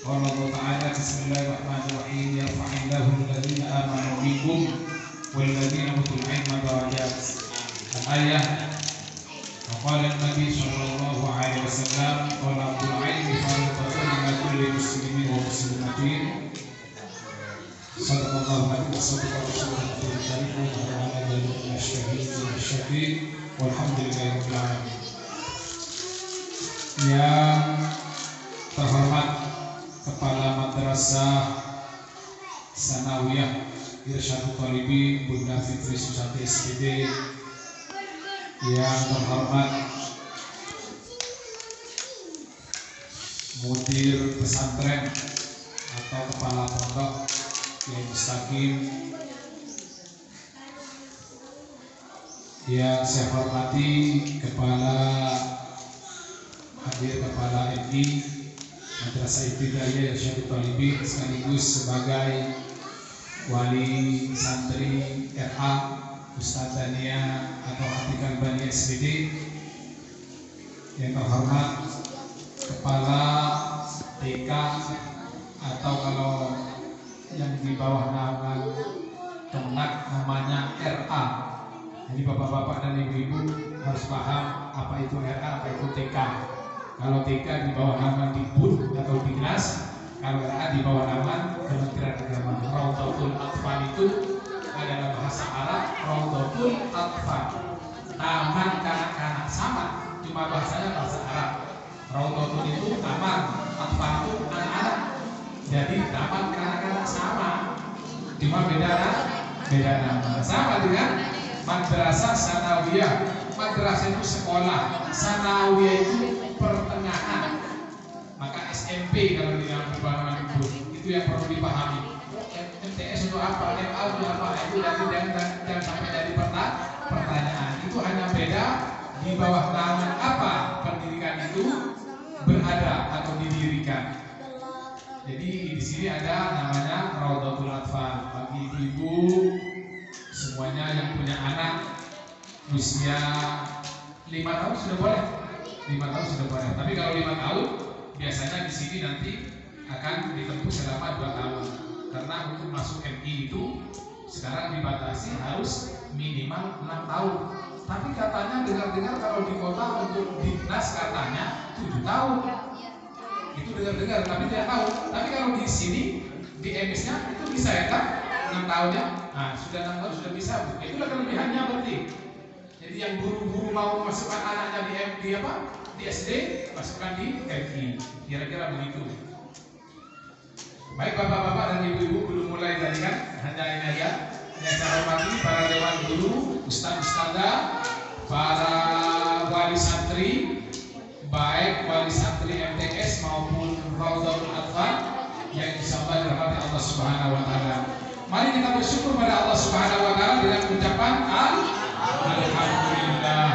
Qala Allah Ta'ala bismillahirrahmanirrahim yarfa'illahu alladhina amanu minkum walladhina utul ilma darajat. Al-ayah وقال النبي صلى الله عليه وسلم طلب العلم فريضة على كل مسلم ومسلمة. صدق الله العظيم وصدق رسوله الكريم ونفعنا بما الشهيد والشفيع والحمد لله رب العالمين. Yang terhormat Kepala Madrasah Sanawiyah Irsyadul Thalibin Bunda Fitri Susanti SPD, yang terhormat Mudir pesantren atau kepala pondok yang mustaqim, yang saya hormati Kepala MI Madrasah Ibtidaiyah Irsyadul Thalibin sekaligus sebagai Wali Santri RA Ustaz Dania atau Hatikan Bani SPD, yang terhormat Kepala TK atau kalau yang di bawah nama Kemenak namanya RA. Jadi bapak-bapak dan ibu-ibu harus paham apa itu RA, apa itu TK. Kalau TK di bawah nama Dikbud atau Dinas, kalau RA di bawah nama Kementerian Agama. Rawdatul Atfal itu adalah bahasa Arab, Rawdatul Atfal, taman kanak-kanak, sama, cuma bahasanya bahasa Arab. Rawdatul itu taman, Atfal itu anak-anak. Jadi taman kanak-kanak sama, cuma beda nama. Sama dengan Madrasah Sanawiyah. Madrasah itu sekolah, Sanawiyah itu pertengahan. Maka SMP kalau di dalam perbankan itu yang perlu dipahami. MTS untuk apa? MA untuk apa? Itu nanti jangan sampai jadi pertanyaan. Itu hanya beda di bawah naungan apa pendidikan itu berada atau didirikan. Jadi di sini ada namanya Rawdatul Atfal. Bagi ibu-ibu semuanya yang punya anak usia 5 tahun sudah boleh. 5 tahun sudah boleh. Tapi kalau 5 tahun biasanya di sini nanti akan ditempuh selama 2 tahun. Karena untuk masuk MI itu sekarang dibatasi harus minimal 6 tahun. Tapi katanya dengar-dengar kalau di kota untuk dinas katanya 7 tahun. Itu dengar-dengar, tapi tidak tahu. Tapi kalau di sini di MS-nya itu bisa ya kan? 6 tahunnya. Nah, sudah 6 tahun sudah bisa. Itulah kelebihannya berarti. Jadi yang guru-guru mau masukkan anaknya di SD, masukkan di MI. Kira-kira begitu. Baik bapak-bapak dan ibu-ibu, belum mulai tadi kan? Hanya ini aja. Yang saya hormati para dewan guru, ustaz-ustazah, para wali santri, baik wali santri MTS maupun Rawdatul Atfal yang insyaallah dirahmati Allah Subhanahu wa taala. Mari kita bersyukur pada Allah Subhanahu wa taala dengan ucapan alhamdulillah.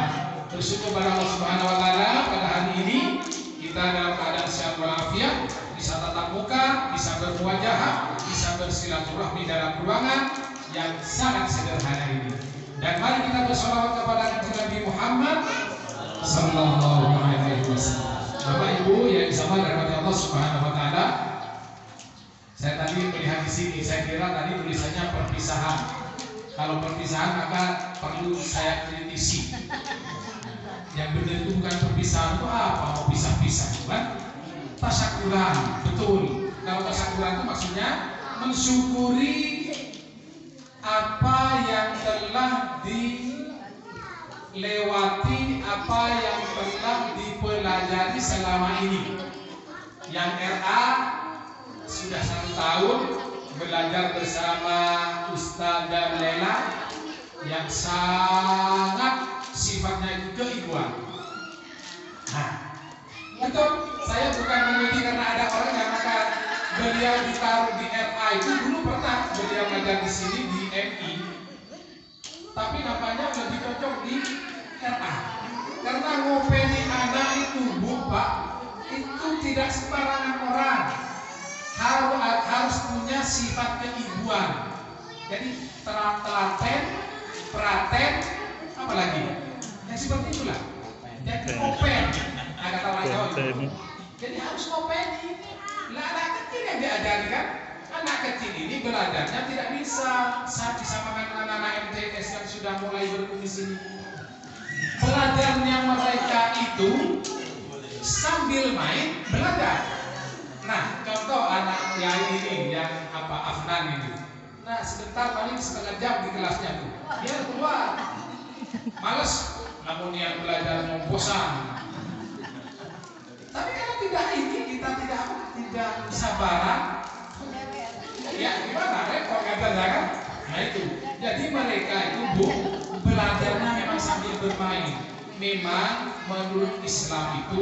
Bersyukur pada Allah Subhanahu wa taala pada hari ini kita dalam keadaan sehat walafiat, bisa tatap muka, bisa bermuajahah, bisa bersilaturahmi dalam ruangan yang sangat sederhana ini. Dan mari kita bersolawat kepada Nabi Muhammad sallallahu alaihi wasallam. Bapak Ibu yang sama dirahmati Allah Subhanahu wa taala. Saya tadi melihat di sini, saya kira tadi tulisannya perpisahan. Kalau perpisahan maka perlu saya kritisi. Yang benar itu bukan perpisahan, itu apa? Mau pisah-pisah, bukan? Tasyakuran, betul. Kalau tasyakuran itu maksudnya mensyukuri apa yang telah dilewati, apa yang telah dipelajari selama ini. Yang RA sudah 1 tahun belajar bersama Ustaz dan Lela yang sangat sifatnya itu keibuan. Nah, betul. Saya bukan memuji karena ada orang yang maka beliau ditaruh di RA itu dulu pernah beliau belajar di sini di MI, tapi nampaknya lebih cocok di RA karena ngopeni anak itu Pak itu tidak sembarangan orang, harus punya sifat keibuan. Jadi telaten, praten, apalagi yang seperti itulah. Jadi ngopen, agak tahu. Jadi harus ngopen. Lah belajarnya tidak bisa saat disamakan dengan anak MTS yang sudah mulai berkumis ini. Belajarnya mereka itu sambil main belajar. Nah, contoh anak yang ini yang Afnan ini. Nah, sebentar paling setengah jam di kelasnya tuh. Dia keluar. Males, namun yang belajar mau bosan. Tapi kalau tidak ini kita tidak sabaran. Ya gimana repot katanya kan? Nah itu. Jadi mereka itu belajarnya memang sambil bermain. Memang menurut Islam itu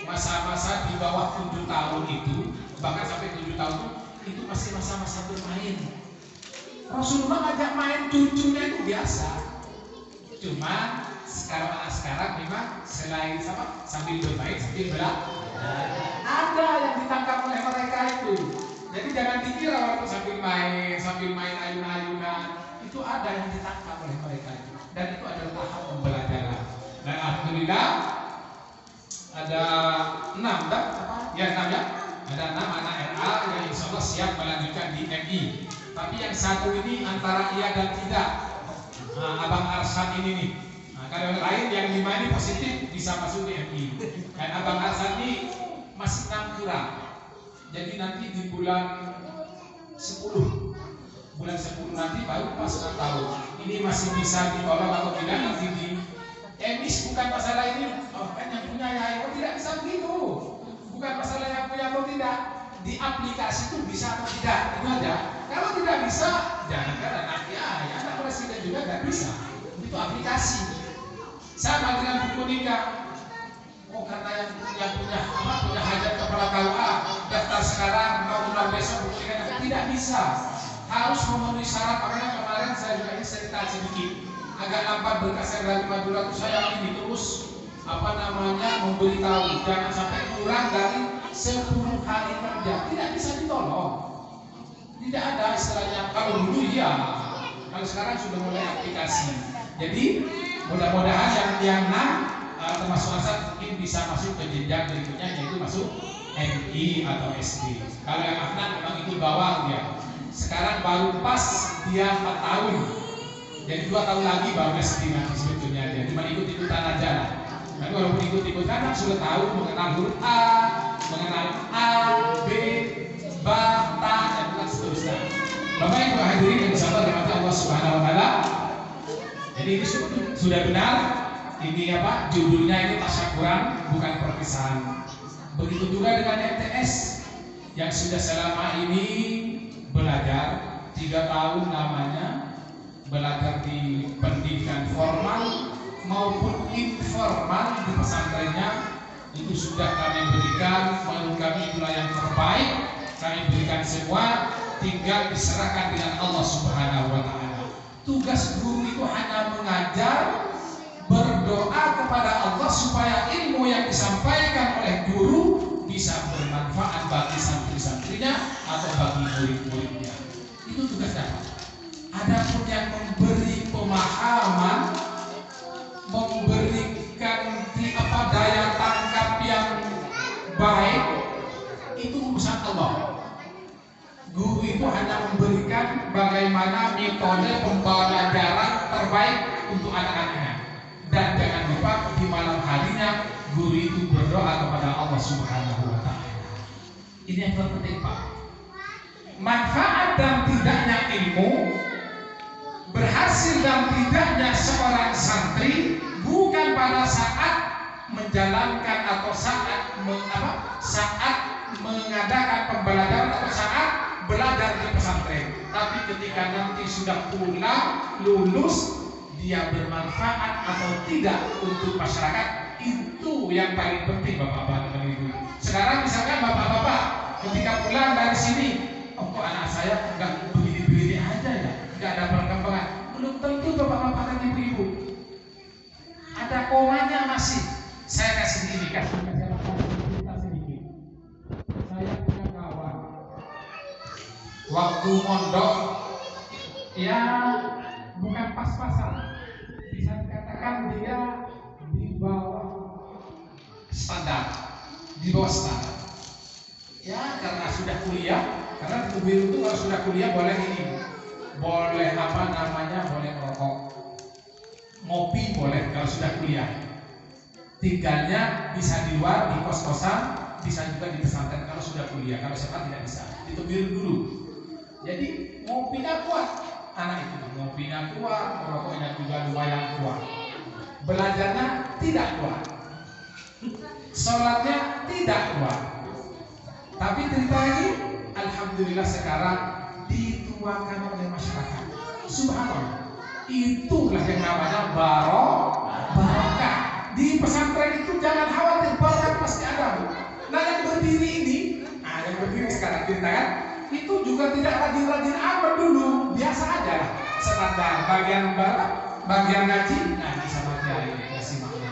masa-masa di bawah 7 tahun itu, bahkan sampai 7 tahun itu masih masa-masa bermain. Rasulullah ngajak main cucunya itu biasa. Cuma sekarang memang selain sambil bermain sambil belajar, ada yang ditangkap oleh mereka itu. Jadi jangan dikira waktu sambil main ayun-ayunan itu ada yang ditangkap oleh mereka itu. Dan itu adalah tahap pembelajaran. Dan alhamdulillah ada 6 ya. Ada 6 anak RA yang insya Allah siap melanjutkan di MI. Tapi yang satu ini antara iya dan tidak. Abang Arsan ini nih. Kalau yang lain yang 5 ini positif bisa masuk di MI. Dan Abang Arsan ini masih 6 kurang. Jadi nanti di bulan 10 nanti baru pas 6 tahun. Ini masih bisa ditolong atau tidak nanti di emis. Bukan masalah ini kan yang punya ya, tidak bisa begitu. Bukan masalah yang punya atau tidak. Di aplikasi itu bisa atau tidak, itu aja. Kalau tidak bisa, jangan nanti anak presiden juga nggak bisa. Itu aplikasi. Sama dengan buku nikah. Oh karena yang punya hajat kepala KUA daftar sekarang mau bulan besok buku nikah tidak bisa. Harus memenuhi syarat. Makanya kemarin saya juga ini cerita sedikit agak nampak berkas dari Madura itu saya ini terus memberitahu jangan sampai kurang dari 10 hari kerja, tidak bisa ditolong. Tidak ada istilahnya kalau dulu ya, kalau sekarang sudah mulai aplikasi. Jadi mudah-mudahan yang 6 termasuk Hasan mungkin bisa masuk ke jenjang berikutnya, yaitu masuk MI atau SD. Kalau yang Afnan memang itu bawah dia. Sekarang baru pas dia 4 tahun. Jadi 2 tahun lagi baru SD nanti sebetulnya dia. Cuma ikut-ikutan aja lah. Tapi walaupun ikut-ikutan kan sudah tahu mengenal huruf A, mengenal A, B, ba, ta, dan seterusnya. Bapak Ibu hadirin yang disabar oleh Allah Subhanahu Wa Taala. Jadi ini sudah benar. Ini judulnya ini tasyakuran, bukan perpisahan. Begitu juga dengan MTS yang sudah selama ini belajar 3 tahun lamanya, belajar di pendidikan formal maupun informal di pesantrennya, itu sudah kami berikan. Menurut kami itulah yang terbaik. Kami berikan semua, tinggal diserahkan dengan Allah Subhanahu Wa Taala. Tugas guru itu hanya mengajar, berdoa kepada Allah supaya ilmu yang disampaikan oleh guru bisa bermanfaat bagi santri-santrinya atau bagi murid-muridnya. Itu tugasnya. Adapun yang memberi pemahaman, memberikan daya tangkap yang baik, itu urusan Allah. Guru itu hanya memberikan bagaimana metode pembelajaran terbaik untuk anak-anaknya. Dan jangan lupa di malam harinya guru itu berdoa kepada Allah Subhanahu Wa Taala. Ini yang terpenting Pak. Manfaat dan tidaknya ilmu, berhasil dan tidaknya seorang santri bukan pada saat menjalankan atau saat mengadakan pembelajaran atau saat belajar di pesantren, tapi ketika nanti sudah pulang lulus, dia bermanfaat atau tidak untuk masyarakat. Itu yang paling penting Bapak-bapak dan Ibu. Sekarang misalkan Bapak-bapak ketika pulang dari sini, oh kok anak saya nggak begini-begini aja ya, nggak ada perkembangan. Belum tentu Bapak-bapak dan Ibu-ibu. Ada komanya masih. Saya kasih cerita sedikit. Saya punya kawan. Waktu mondok, ya bukan pas-pasan. Bisa dikatakan dia di bawah standar. Ya karena sudah kuliah, karena buku biru itu kalau sudah kuliah boleh ini, boleh apa namanya, boleh merokok, ngopi boleh kalau sudah kuliah. Tinggalnya bisa di luar, di kos-kosan, bisa juga di pesantren kalau sudah kuliah. Kalau sekarang tidak bisa, ditubir dulu. Jadi ngopinya kuat, anak itu ngopinya kuat, merokoknya juga lumayan kuat. Belajarnya tidak kuat, sholatnya tidak kuat. Tapi cerita ini, alhamdulillah sekarang dituakan oleh masyarakat. Subhanallah, itulah yang namanya barokah. Di pesantren itu jangan khawatir, barokah pasti ada. Nah yang berdiri ini, yang berdiri sekarang cerita kan, itu juga tidak rajin-rajin amat dulu, biasa aja lah, standar bagian barat, bagian ngaji, ngaji sama kiai kasih makna.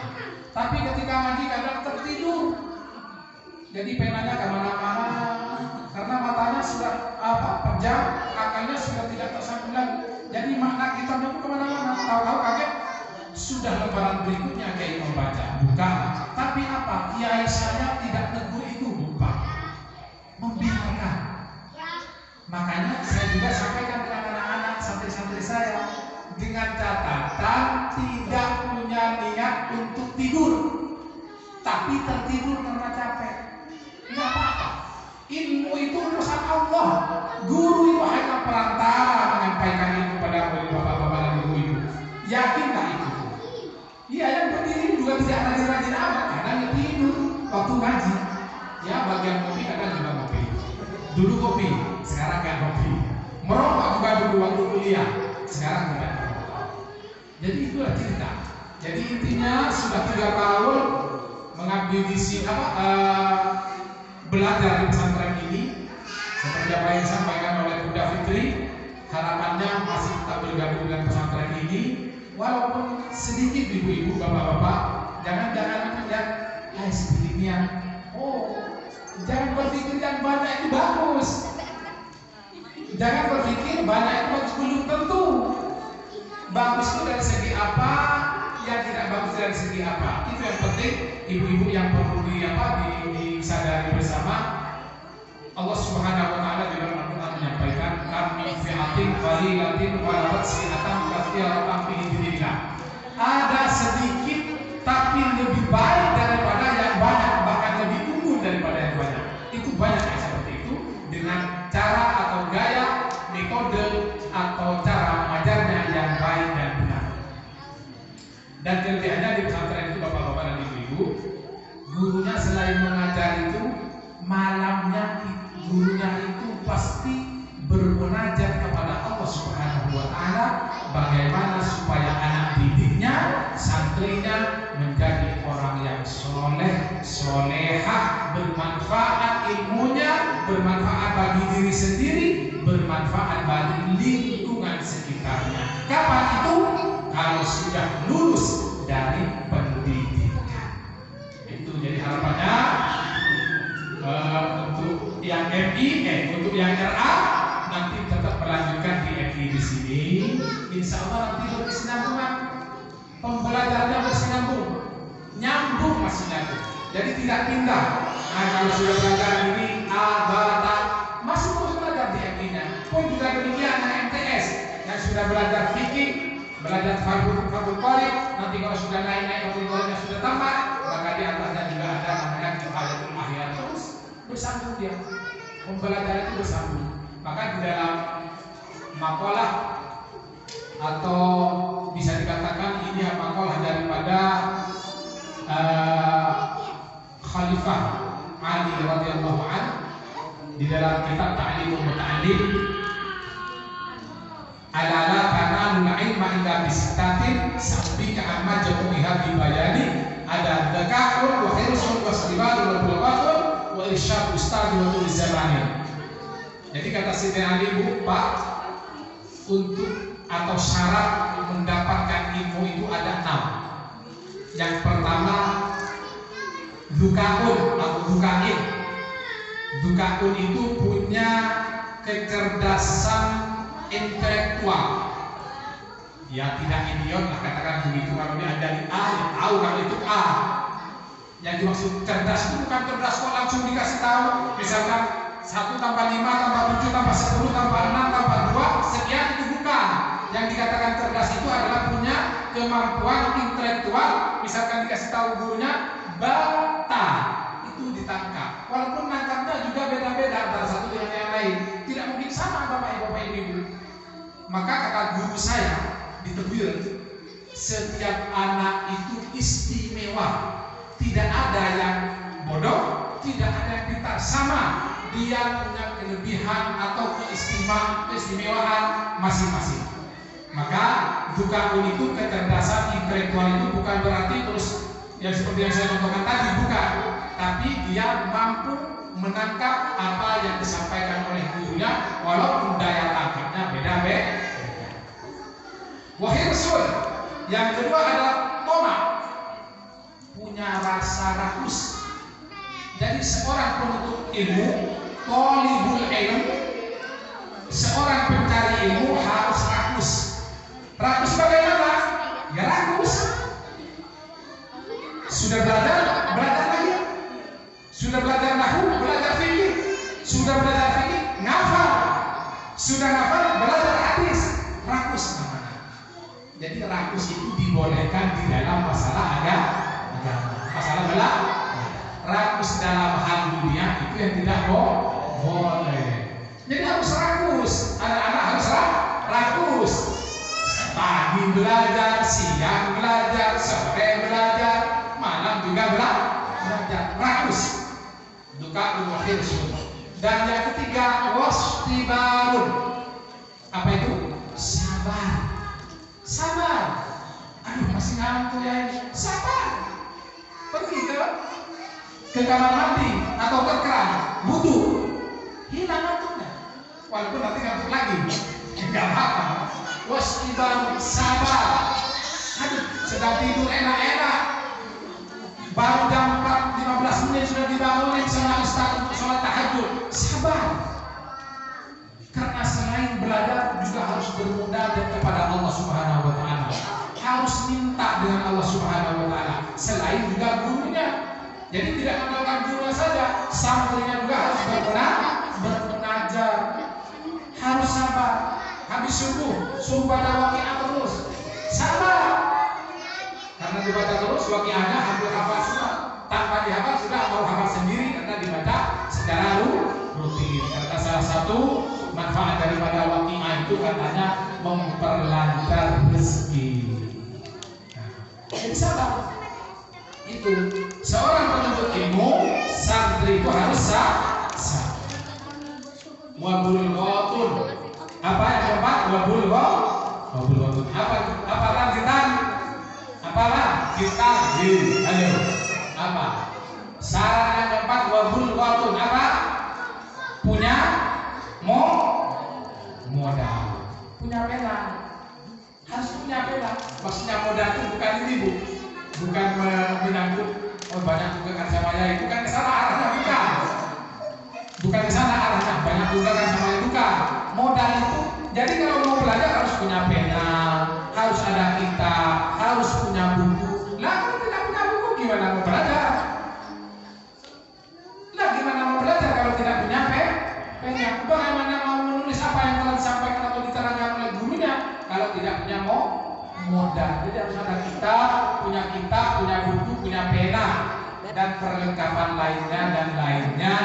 Tapi ketika ngaji kadang tertidur, jadi penanya kemana-mana, karena matanya sudah pejam, akalnya sudah tidak tersambung lagi. Jadi makna kitabnya itu kemana-mana, tahu-tahu kaget sudah lembaran berikutnya kiai membaca, bukan. Tapi apa? Kiai saya tidak tegur itu, lupa, membiarkan. Makanya saya juga sampaikan kepada anak-anak santri-santri saya dengan catatan tidak punya niat untuk tidur, tapi tertidur karena capek. Tidak apa-apa. Ilmu itu urusan Allah. Guru itu hanya perantara menyampaikan ilmu kepada bapak-bapak dan ibu-ibu. Yakinlah itu. Iya, yang berdiri juga tidak rajin-rajin amat, kadang tidur waktu ngaji. Ya, bagian kopi kadang juga ngopi. Dulu kopi, sekarang nggak kopi. Merokok juga dulu waktu kuliah, sekarang tidak merokok. Jadi itulah cerita. Jadi intinya sudah 3 tahun mengabdi di sini, belajar di pesantren ini. Seperti apa yang disampaikan oleh Bunda Fitri, harapannya masih tetap bergabung dengan pesantren ini. Walaupun sedikit ibu-ibu, bapak-bapak, jangan ya seperti ini ya. Oh, jangan berpikir yang banyak itu bagus. Jangan berpikir banyak itu bagus, belum tentu. Bagus itu dari segi apa, yang tidak bagus dari segi apa. Itu yang penting ibu-ibu yang perlu disadari bersama. Allah Subhanahu wa taala di dalam Al-Qur'an menyampaikan, kami fi'atin qalilatin walabat si'atan katsiratan fi idznillah. Ada sedikit tapi lebih baik daripada yang banyak, bahkan lebih unggul daripada yang banyak. Itu banyak yang seperti itu dengan cara atau gaya, metode atau cara mengajarnya yang baik dan benar. Dan kelebihannya di pesantren itu bapak-bapak dan ibu-ibu, gurunya selain mengajar itu, malamnya gurunya itu pasti bermunajat kepada Allah Subhanahu wa taala bagaimana supaya anak didiknya, santrinya menjadi orang yang soleh, solehah, bermanfaat ilmunya, bermanfaat bagi diri sendiri, bermanfaat bagi lingkungan sekitarnya. Kapan itu? Kalau sudah lulus dari pendidikan. Itu jadi harapannya. Untuk yang MI, untuk yang RA nanti tetap melanjutkan di MI di sini. Insya Allah nanti berkesinambungan, pembelajarannya bersinambung, nyambung masih nyambung. Jadi tidak pindah. Nah kalau sudah belajar ini abata, masih terus belajar di MI-nya. Pun juga demikian MTS yang sudah belajar fikih, belajar fardhu qolik. Nanti kalau sudah naik fardhu sudah tamat, maka di atasnya juga ada namanya kifayatul ahya, terus bersambung dia, pembelajaran itu bersambung. Maka di dalam makalah atau bisa dikatakan ini makalah daripada Khalifah Ali radhiyallahu anhu di dalam kitab Ta'limul Muta'allim, alala tanalul ilma illa bisittatin sabbika amma jamu'iha bibayani, ada dzaka'un wa hirsun wa istibalun wa bulghatun wa irsyad ustadz wa tulis zamani. Jadi kata Siti Ali, Bu, Pak, untuk atau syarat mendapatkan ilmu itu ada 6. Yang pertama dukaun atau dukain. Dukaun itu punya kecerdasan intelektual. Ya tidak idiot lah, katakan begitu. Kalau dia dari A, ya tahu kalau itu A. Yang dimaksud cerdas itu bukan cerdas kok langsung dikasih tahu, misalkan 1 tambah 5 tambah 7 tambah 10 tambah 6 tambah 2 sekian, itu bukan. Yang dikatakan cerdas itu adalah punya kemampuan intelektual, misalkan dikasih tahu gurunya bata, itu ditangkap. Walaupun nangkapnya juga beda-beda antara satu dengan yang lain, tidak mungkin sama Bapak Ibu. Maka kata guru saya di Tebir, setiap anak itu istimewa. Tidak ada yang bodoh, tidak ada yang pintar, sama. Dia punya kelebihan atau keistimewaan masing-masing. Maka Dzuka'un itu kecerdasan intelektual itu bukan berarti terus yang seperti yang saya contohkan tadi, bukan. Tapi dia mampu menangkap apa yang disampaikan oleh gurunya, walaupun daya tangkapnya beda-beda. Wahirsul, yang kedua adalah tomak, punya rasa rakus. Jadi seorang penuntut ilmu, thalibul ilm, seorang pencari ilmu harus rakus. Rakus bagaimana? Ya rakus. Sudah belajar lagi. Sudah belajar nahwu, belajar fikih. Sudah belajar fikih, ngafal. Sudah ngafal, belajar hadis. Rakus namanya. Jadi rakus itu dibolehkan di dalam masalah agama. Masalah belakang. Rakus dalam hal dunia itu yang tidak boleh. Jadi harus rakus. Anak-anak harus rakus. Pagi belajar, siang belajar, sore belajar, malam juga belajar. Rakus. Dzuka'un wa hirsun. Dan yang ketiga, wastibarun. Apa itu? Sabar. Aduh, masih ngantuk ya ini. Sabar. Pergi ke kamar mandi atau ke keran, wudhu, hilang ngantuknya. Walaupun nanti ngantuk lagi, enggak apa-apa. Wastibar, sabar. Aduh, sedang tidur enak-enak, baru jam 4:15 menit sudah dibangunin sama ustaz untuk sholat tahajud. Sabar. Karena selain belajar juga harus bermunajat kepada Allah Subhanahu wa Ta'ala. Harus minta dengan Allah Subhanahu wa Ta'ala. Selain juga gurunya. Jadi tidak mengandalkan gurunya saja, santrinya juga harus bermunajat. Harus sabar. Habis subuh baca waqiah terus. Sabar. Karena dibaca terus waqiahnya hampir hafal semua. Tanpa dihafal sudah mau hafal sendiri karena dibaca secara rutin. Karena salah satu manfaat daripada waqiah itu katanya memperlancar rezeki. Jadi sabar. Itu seorang penuntut ilmu, santri itu harus sabar. Wabulghatun. Apa yang keempat? Wabulghatun. Apa lanjutan? Kita ayo. Apa? Syarat yang keempat wabulghatun. Apa? Punya modal. Punya pena. Harus punya pena. Maksudnya modal itu bukan ini, Bu. Bukan menyangkut banyak juga kan samanya itu kan ke sana arahnya, bukan ke sana arahnya, banyak juga kan samanya bukan. Modal itu, jadi kalau mau belajar harus punya pena, harus ada kitab, harus punya buku. Lah kalau tidak punya buku gimana mau belajar? Kalau tidak punya pena? Bagaimana mau menulis apa yang telah disampaikan atau diterangkan oleh gurunya kalau tidak punya modal? Jadi harus ada punya buku, punya pena dan perlengkapan lainnya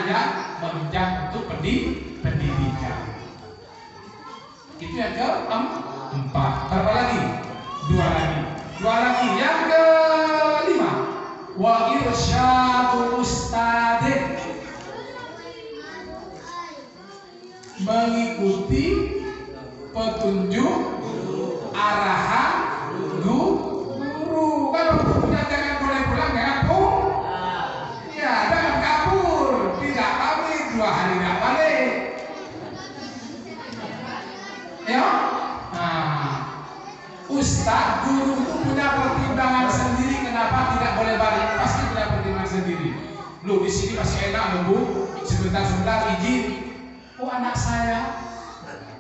yang menunjang untuk pendidikan. Itu yang keempat. Berapa lagi? Dua lagi. Yang kelima, wa irsyadu ustadz, mengikuti petunjuk arahan guru. Kalau gurunya jangan boleh pulang, jangan jangan kabur. Tidak balik 2 hari tidak balik. Ya, ustaz guru itu punya pertimbangan sendiri kenapa tidak boleh balik. Pasti punya pertimbangan sendiri. Loh, di sini masih enak loh, Bu. Sebentar izin. Oh, anak saya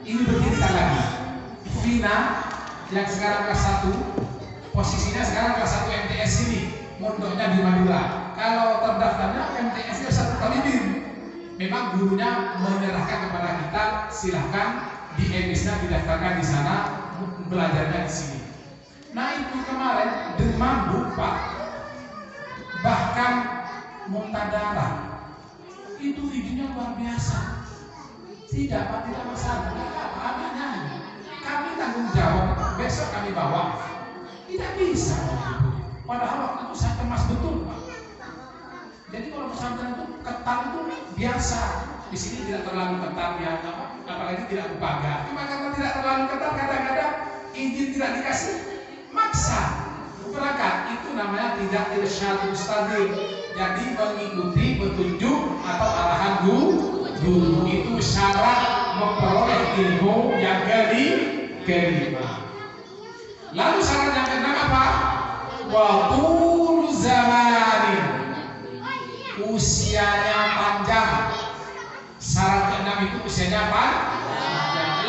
ini bercerita lagi. Vina yang sekarang kelas 1, posisinya sekarang kelas 1 MTS ini. mondoknya di Madura. Kalau terdaftarnya MTS Irsyadul Talibin. Memang gurunya menyerahkan kepada kita, silahkan di MS-nya didaftarkan di sana, belajarnya di sini. Nah itu kemarin demam Pak, bahkan muntah darah. Itu izinnya luar biasa. Tidak Pak, tidak masalah. Tidak apa adanya. Kami tanggung jawab. Besok kami bawa. Tidak bisa. Padahal waktu itu saya cemas betul Pak. Jadi kalau pesantren itu ketat itu biasa. Di sini tidak terlalu ketat ya, apalagi tidak pagar. Cuma karena tidak terlalu ketat, kadang-kadang izin tidak dikasih, maksa berangkat. Itu namanya tidak irsyad mustaqim. Jadi mengikuti petunjuk atau arahan guru. Itu syarat memperoleh ilmu yang kelima. Lalu syarat yang keenam apa? Watul zamanin, usianya panjang. Syarat keenam itu usianya panjang.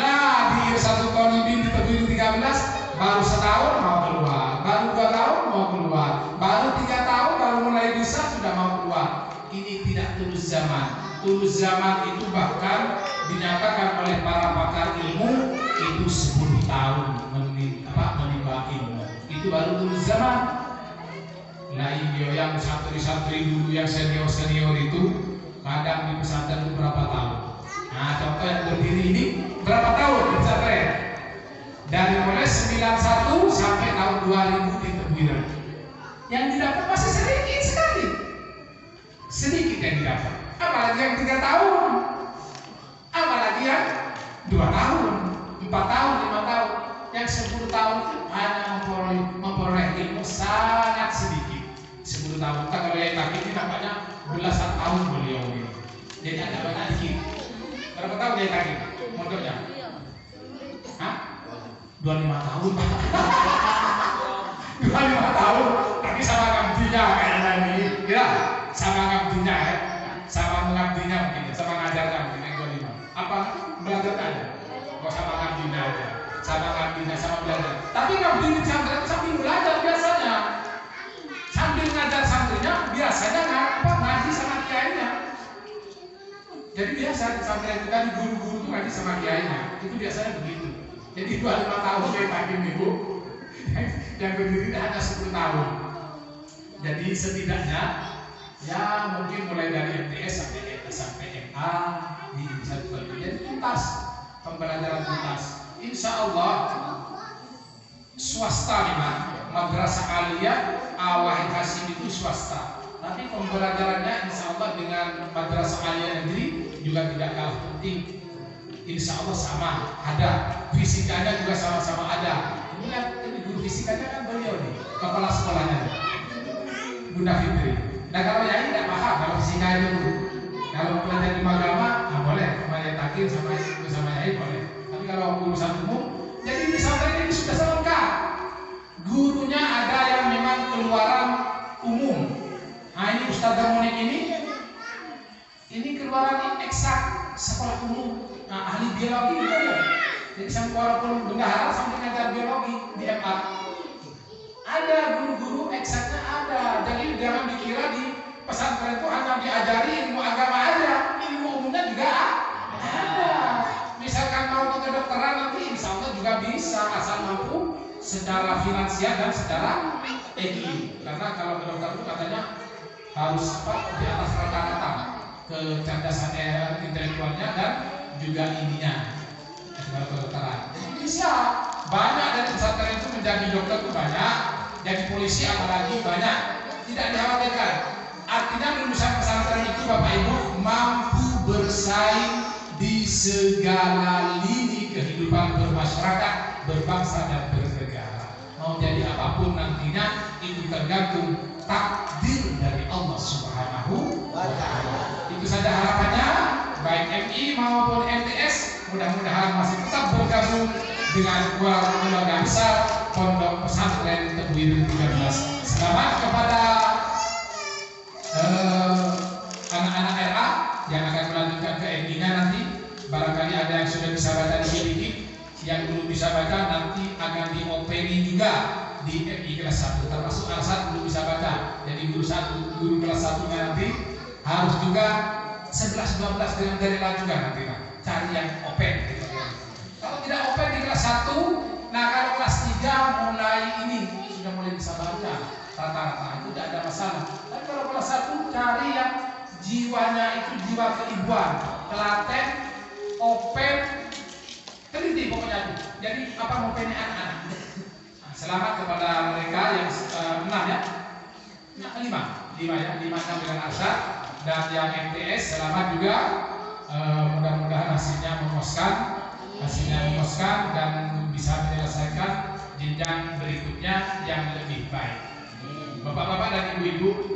Lah di Irsyadul Talibin di Tebing 13 baru setahun mau keluar, baru 2 tahun mau keluar, baru 3 tahun baru mulai bisa sudah mau keluar. Ini tidak tulus zaman. Tulus zaman itu bahkan dinyatakan oleh para pakar ilmu itu 10 tahun menimba ilmu. Itu baru tulus zaman. Nah ini yang santri-santri dulu yang senior itu kadang di pesantren itu berapa tahun. Nah contoh yang berdiri ini berapa tahun di pesantren? Dari mulai 91 sampai tahun 2000 di Tebuiran. Yang didapat masih sedikit sekali. Sedikit yang didapat. Apalagi yang 3 tahun, apalagi yang 2 tahun, 4 tahun, 5 tahun. Yang 10 tahun itu hanya memperoleh ilmu sangat sedikit. 10 tahun. Kita kalau yang kaki ini nampaknya belasan tahun beliau ini. Jadi agak banyak dikit. Berapa tahun yang kaki? Mondoknya? Hah? 25 tahun. 25 tahun. Tapi sama ngabdinya kayaknya ini. Ya, sama ngabdinya ya. Sama mengabdinya mungkin, sama ngajarnya mungkin yang 25. Apa? Belajarnya aja. Kok sama ngabdinya aja. Sama ngabdinya, sama belajar. Tapi ngabdi di pesantren itu sambil belajar biasanya. Sambil ngajar santrinya, biasanya ngaji sama kiainya. Jadi biasa di pesantren itu kan guru-guru itu ngaji sama kiainya. Itu biasanya begitu. Jadi 25 tahun kayak hakim ibu, yang berdiri hanya 10 tahun. Jadi setidaknya ya mungkin mulai dari MTS sampai MA di Irsyadul Talibin. Jadi tuntas, pembelajaran tuntas. Insya Allah swasta memang madrasah aliyah Al-Wahid Hasyim itu swasta. Tapi pembelajarannya insya Allah dengan madrasah aliyah negeri juga tidak kalah penting. Insya Allah sama, ada. Fisikanya juga sama-sama ada. Ini kan guru fisikanya kan beliau nih, kepala sekolahnya, Bunda Fitri. Nah kalau Yai tidak paham kalau fisika itu, kalau belajar di agama, nah boleh, kembali takir sama Yai boleh. Tapi kalau urusan umum, jadi di pesantren ini sudah selengkap. Gurunya ada yang memang keluaran umum. Nah ini Ustaz Monik ini keluaran eksak sekolah umum. Nah ahli biologi juga ya. Jadi walaupun bendahara sampai ngajar biologi di MA. Ada guru-guru eksaknya ada. Jadi jangan dikira di pesantren itu hanya diajari ilmu agama aja, ilmu umumnya juga ada. Misalkan mau ke kedokteran nanti insya Allah juga bisa asal mampu secara finansial dan secara EQ. Karena kalau kedokteran itu katanya harus di atas rata-rata kecerdasan intelektualnya dan juga ininya kalau kedokteran. Bisa banyak dari pesantren itu menjadi dokter itu banyak. Jadi polisi apalagi banyak, tidak dikhawatirkan. Artinya lulusan pesantren itu Bapak Ibu mampu bersaing di segala lini kehidupan bermasyarakat, berbangsa dan bernegara. Mau jadi apapun nantinya itu tergantung takdir dari Allah Subhanahu wa Ta'ala. Itu saja harapannya, baik MI maupun MTS mudah-mudahan masih tetap bergabung dengan keluarga besar Pondok Pesantren Tebuiran 13. Selamat kepada anak-anak RA yang akan melanjutkan ke MI-nya nanti. Barangkali ada yang sudah bisa baca di MI, yang belum bisa baca nanti akan di OPD juga di MI kelas 1. Termasuk R1 belum bisa baca. Jadi guru kelas 1 nanti harus juga 11-12 dengan Darela juga nanti Pak. Cari yang open gitu. Kalau tidak open di kelas 1, nah kalau kelas 3 mulai ini sudah mulai bisa baca rata-rata itu tidak ada masalah. Tapi kalau kelas 1 cari yang jiwanya itu jiwa keibuan, telaten, open, teliti pokoknya itu. Jadi apa mau pengen anak-anak. Nah, selamat kepada mereka yang 6 ya, 5 ya, 5 dengan Arsyad dan yang MTS selamat juga. Mudah-mudahan hasilnya memuaskan dan bisa menyelesaikan jenjang berikutnya yang lebih baik. Bapak-bapak dan ibu-ibu,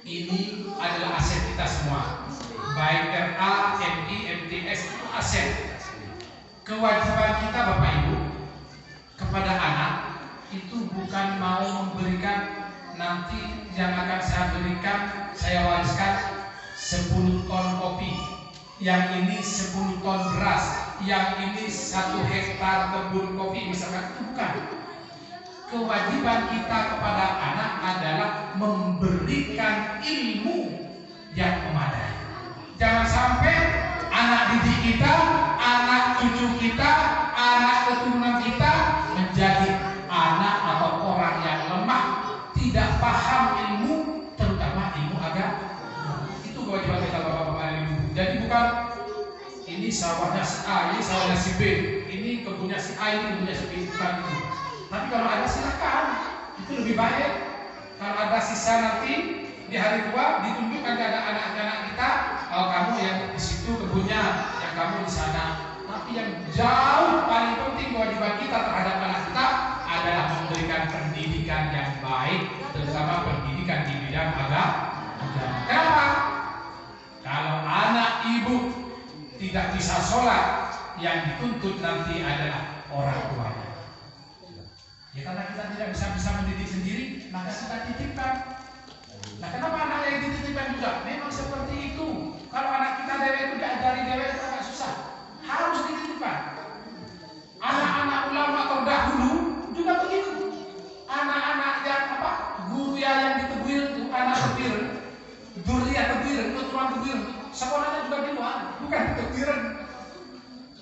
ini adalah aset kita semua. Baik RA, MI, MTS itu aset. Kewajiban kita Bapak Ibu kepada anak itu bukan mau memberikan nanti yang akan saya wariskan 10 ton kopi, yang ini 10 ton beras, yang ini 1 hektar kebun kopi misalkan, itu bukan. Kewajiban kita kepada anak adalah memberikan ilmu yang memadai. Jangan sampai anak didik kita, anak cucu kita, anak keturunan kita menjadi anak atau orang yang lemah, tidak paham ilmu, terutama ilmu agama. Itu kewajiban kita Bapak-bapak dan Ibu. Jadi bukan ini sawahnya si A, ini sawahnya si B, ini kebunnya si A, ini kebunnya si B, bukan itu. Tapi kalau ada silakan, itu lebih baik. Kalau ada sisa nanti di hari tua ditunjukkan kepada anak-anak kita, kalau kamu yang di situ kebunnya, yang kamu di sana. Tapi yang jauh paling penting kewajiban kita terhadap anak kita adalah memberikan pendidikan yang baik, terutama pendidikan di bidang agama. Kenapa? Kalau anak ibu tidak bisa sholat, yang dituntut nanti adalah orang tuanya. Ya karena kita tidak bisa mendidik sendiri, maka kita titipkan. Nah kenapa anak yang dititipkan juga? Memang seperti itu. Kalau anak kita dewek itu diajari dewek itu agak susah, harus dititipkan. Anak-anak ulama terdahulu juga begitu. Anak-anak yang guru yang ditebir itu anak tebir, durian tebir, keturunan tebir, sekolahnya juga di luar, bukan tebiran.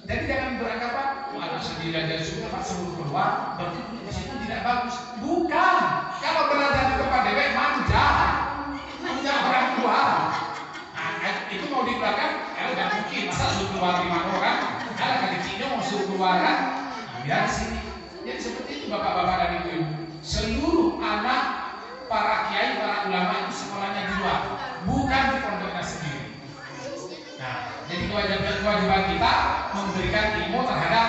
Jadi jangan beranggapan anak sendiri aja suruh keluar, berarti di situ tidak bagus. Bukan. Kalau belajar di tempat dewek manja orang tua. Nah, itu mau dikeluarkan, nggak mungkin. Masa suruh keluar 5 orang? Kalau kali Cino mau suruh keluar kan? Nah, biar di sini. Jadi seperti itu Bapak-bapak dan Ibu-ibu. Seluruh anak para kiai, para ulama itu sekolahnya di luar, bukan di pondoknya sendiri. Nah, jadi kewajiban kita memberikan ilmu terhadap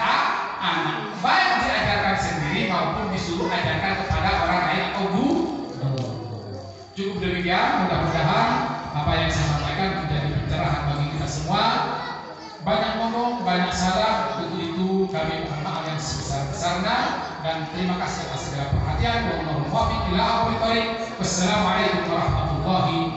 anak, baik diajarkan sendiri maupun disuruh ajarkan kepada orang lain atau guru. Cukup demikian, mudah-mudahan apa yang saya sampaikan menjadi pencerahan bagi kita semua. Banyak ngomong, banyak salah, untuk itu kami mohon maaf yang sebesar-besarnya dan terima kasih atas segala perhatian. Wassalamualaikum warahmatullahi